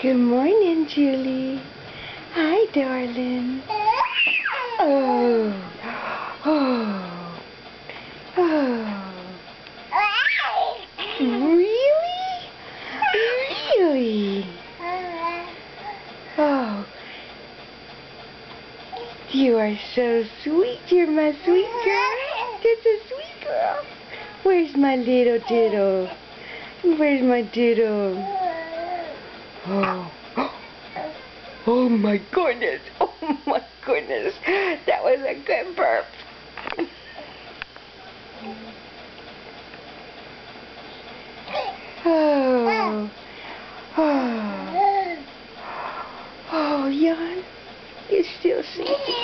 Good morning, Juli. Hi, darling. Oh. Oh. Oh. Really? Really? Oh. You are so sweet. You're my sweet girl. That's a sweet girl. Where's my little diddle? Where's my diddle? Oh. Oh my goodness. Oh my goodness. That was a good burp. Oh. Oh. Oh, yawn. You're still sleepy.